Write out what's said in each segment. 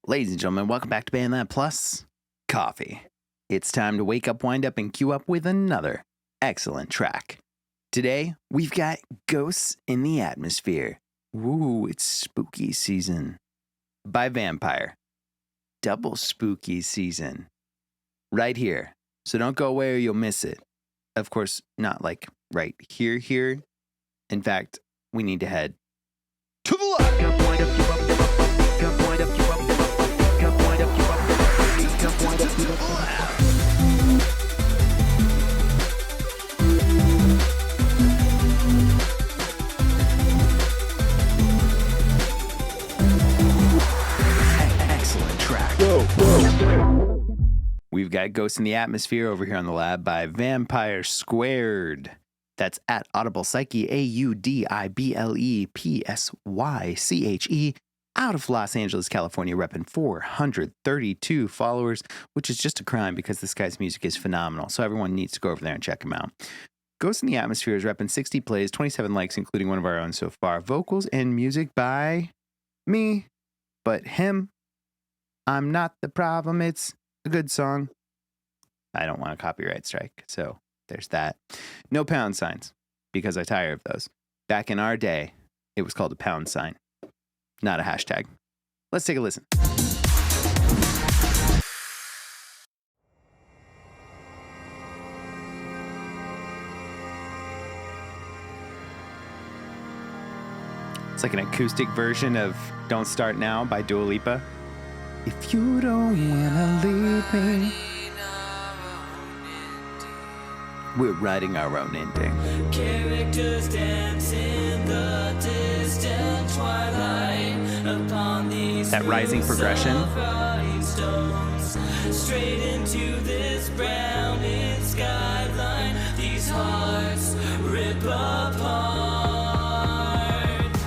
Ladies and gentlemen, welcome back to BandLab Plus Coffee. It's time to wake up, wind up, and queue up with another excellent track. Today, we've got Ghosts in the Atmosphere. Ooh, it's spooky season. By Vampire. Double spooky season. Right here. So don't go away or you'll miss it. Of course, not like right here. In fact, we need to head to the left. Excellent track. We've got Ghosts in the Atmosphere over here on the lab by Vampire Squared. That's at AudiblePsyche, AudiblePsyche, out of Los Angeles, California, repping 432 followers, which is just a crime because this guy's music is phenomenal. So everyone needs to go over there and check him out. Ghosts in the Atmosphere is repping 60 plays, 27 likes, including one of our own so far. Vocals and music by me, but him. I'm not the problem. It's a good song. I don't want a copyright strike, so there's that. No pound signs, because I tire of those. Back in our day, it was called a pound sign, not a hashtag. Let's take a listen. It's like an acoustic version of Don't Start Now by Dua Lipa. If you don't wanna leave me, we're writing our own ending. Characters dance in the distant twilight upon these that rising progression. Stones, straight into this browning skyline. These hearts rip apart.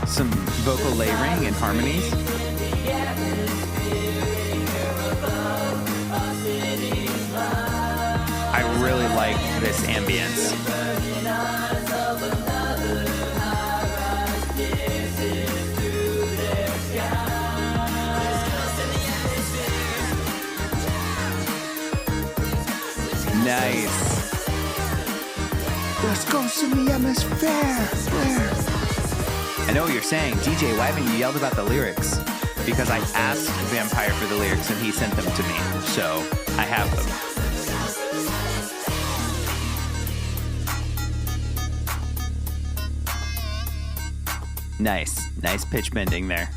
Some vocal layering and harmonies. I really like this ambience. Nice. There's ghosts in the atmosphere. I know what you're saying. DJ, why haven't you yelled about the lyrics? Because I asked Vampire for the lyrics and he sent them to me. So I have them. Nice pitch bending there.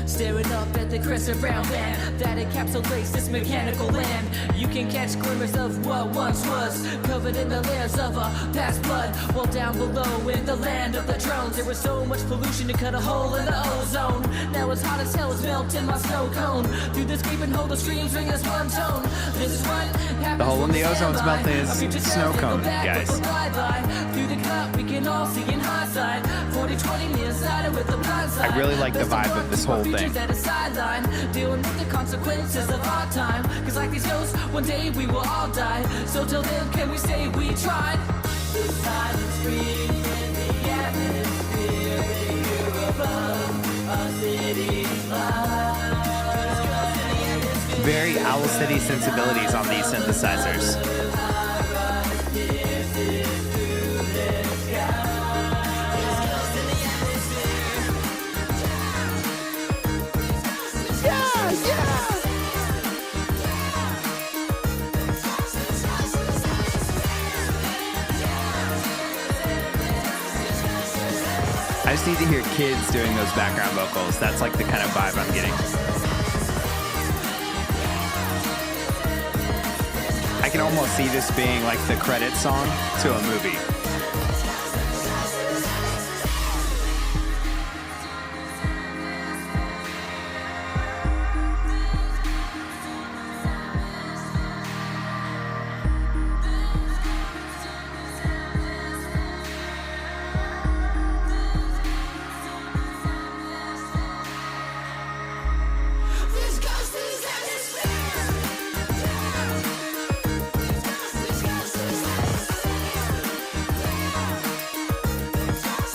Staring up at the crescent brown land that encapsulates this mechanical land. You can catch glimmers of what once was, covered in the layers of a past blood. While down below in the land of the drones, there was so much pollution to cut a hole in the ozone. Now as hot as hell is melting my snow cone. Through this gaping hole the streams ring as one tone. This is what happens. The hole in the ozone's melting is snow cone, guys. Through the cup we can all see in hindsight. 40-20 nearsighted with the blind side. I really like the vibe of this whole thing. At a sideline, dealing with the consequences of our time. Cause like these ghosts, one day we will all die. So till then, can we say we tried? The silent scream in the atmosphere. You're above our city's light. Very Owl City sensibilities on these synthesizers. I just need to hear kids doing those background vocals. That's like the kind of vibe I'm getting. I can almost see this being like the credit song to a movie.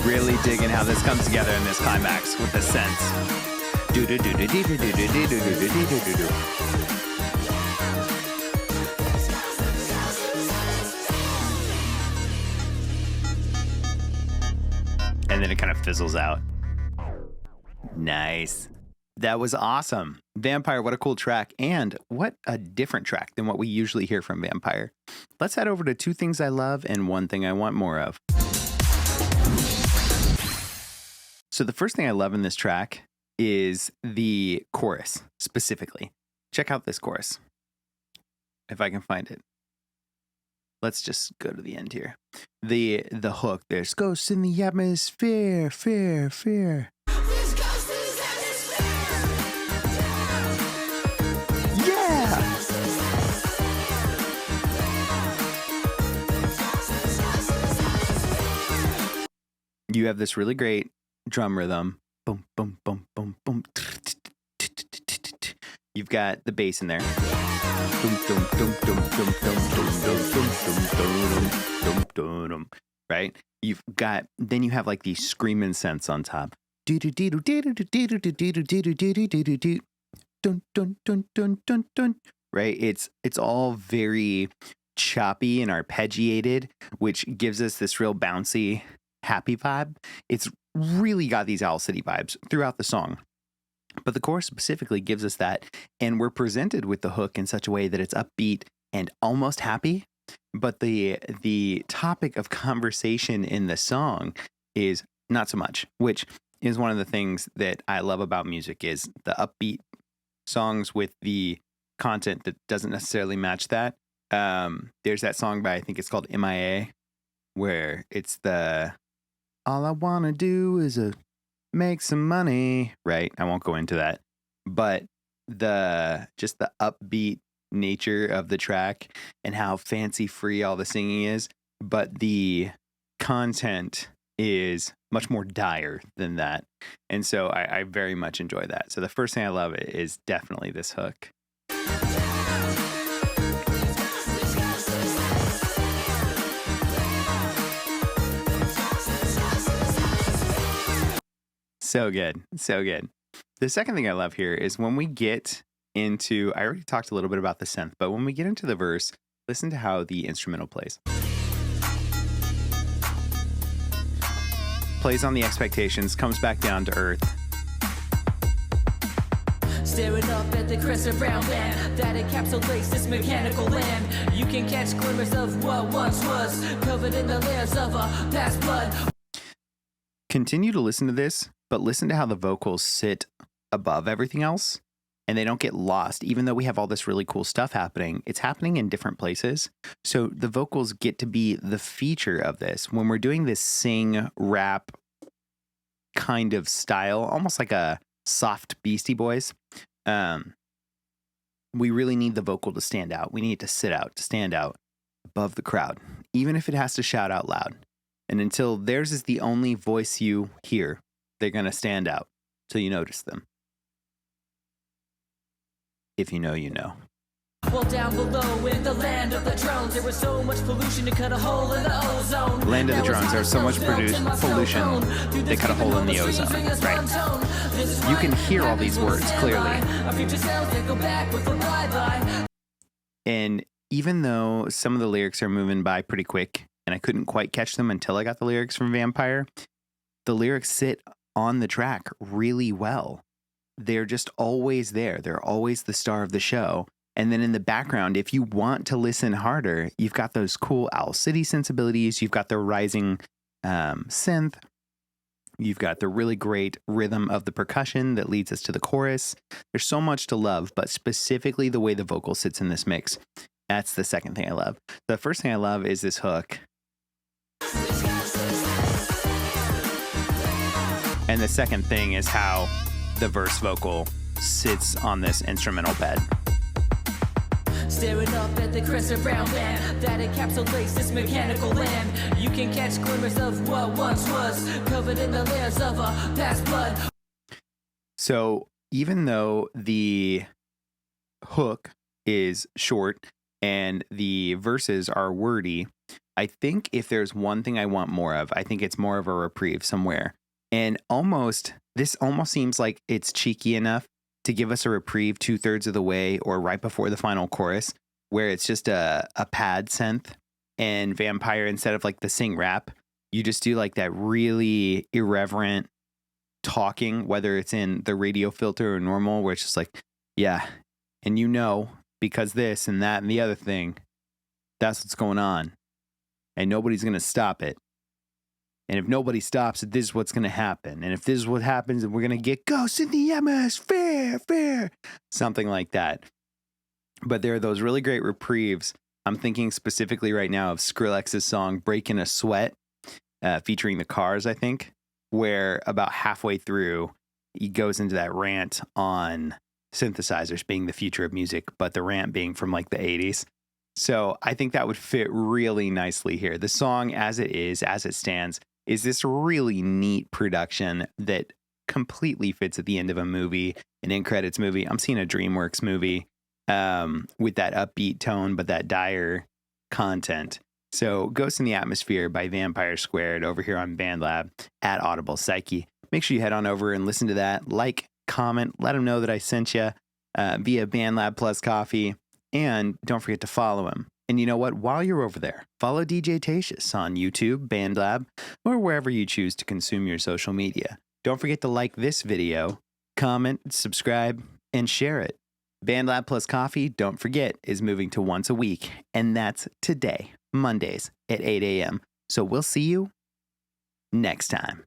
Really digging how this comes together in this climax with the synths. And then it kind of fizzles out. Nice. That was awesome. Vampire, what a cool track. And what a different track than what we usually hear from Vampire. Let's head over to two things I love and one thing I want more of. So the first thing I love in this track is the chorus specifically. Check out this chorus. If I can find it. Let's just go to the end here. The hook. There's ghosts in the atmosphere, fear, fear. Yeah! You have this really great drum rhythm. Boom, boom, boom, boom, boom. You've got the bass in there. Right? You've got, then you have like these screaming synths on top. Right? It's all very choppy and arpeggiated, which gives us this real bouncy, happy vibe. It's really got these Owl City vibes throughout the song. But the chorus specifically gives us that, and we're presented with the hook in such a way that it's upbeat and almost happy. But the topic of conversation in the song is not so much, which is one of the things that I love about music is the upbeat songs with the content that doesn't necessarily match that. There's that song by, I think it's called MIA, where it's the all I want to do is make some money, right? I won't go into that. But just the upbeat nature of the track and how fancy free all the singing is, but the content is much more dire than that. And so I very much enjoy that. So the first thing I love is definitely this hook. So good. So good. The second thing I love here is when we get into, I already talked a little bit about the synth, but when we get into the verse, listen to how the instrumental plays. Plays on the expectations, comes back down to earth. Staring up at the crescent brown band that encapsulates this mechanical land. You can catch glimmers of what once was, covered in the layers of a past blood. Continue to listen to this, but listen to how the vocals sit above everything else and they don't get lost. Even though we have all this really cool stuff happening, it's happening in different places. So the vocals get to be the feature of this. When we're doing this sing rap kind of style, almost like a soft Beastie Boys, we really need the vocal to stand out. We need it to sit out, to stand out above the crowd, even if it has to shout out loud. And until theirs is the only voice you hear, they're going to stand out till you notice them. If you know, you know. Well, down below in the land of the drones, there was so much pollution to cut a hole in the ozone. Land of the drones, there was so much pollution, they cut a hole in the ozone. Right. You can hear all these words clearly. And even though some of the lyrics are moving by pretty quick, and I couldn't quite catch them until I got the lyrics from Vampire, the lyrics sit on the track really well. They're just always there. They're always the star of the show. And then in the background, if you want to listen harder, you've got those cool Owl City sensibilities. You've got the rising synth. You've got the really great rhythm of the percussion that leads us to the chorus. There's so much to love, but specifically the way the vocal sits in this mix. That's the second thing I love. The first thing I love is this hook. And the second thing is how the verse vocal sits on this instrumental bed. Staring up at the crescent brown band that encapsulates this mechanical land. You can catch glimmers of what once was, covered in the layers of a past blood. So even though the hook is short and the verses are wordy, I think if there's one thing I want more of, I think it's more of a reprieve somewhere. And almost this almost seems like it's cheeky enough to give us a reprieve 2/3 of the way or right before the final chorus, where it's just a pad synth, and Vampire, instead of like the sing rap, you just do like that really irreverent talking, whether it's in the radio filter or normal, where it's just like, yeah, and because this and that and the other thing, that's what's going on. And nobody's going to stop it. And if nobody stops it, this is what's going to happen. And if this is what happens, then we're going to get ghosts in the atmosphere. Something like that. But there are those really great reprieves. I'm thinking specifically right now of Skrillex's song Breaking a Sweat, featuring the Cars, I think, where about halfway through, he goes into that rant on synthesizers being the future of music, but the rant being from like the 80s. So I think that would fit really nicely here. The song as it stands, is this really neat production that completely fits at the end of a movie, an end credits movie. I'm seeing a DreamWorks movie with that upbeat tone, but that dire content. So Ghost in the Atmosphere by Vampire Squared over here on BandLab at AudiblePsyche. Make sure you head on over and listen to that. Like, comment, let them know that I sent you via BandLab Plus Coffee. And don't forget to follow him. And you know what? While you're over there, follow DJTatious on YouTube, BandLab, or wherever you choose to consume your social media. Don't forget to like this video, comment, subscribe, and share it. BandLab Plus Coffee, don't forget, is moving to once a week. And that's today, Mondays at 8 a.m. So we'll see you next time.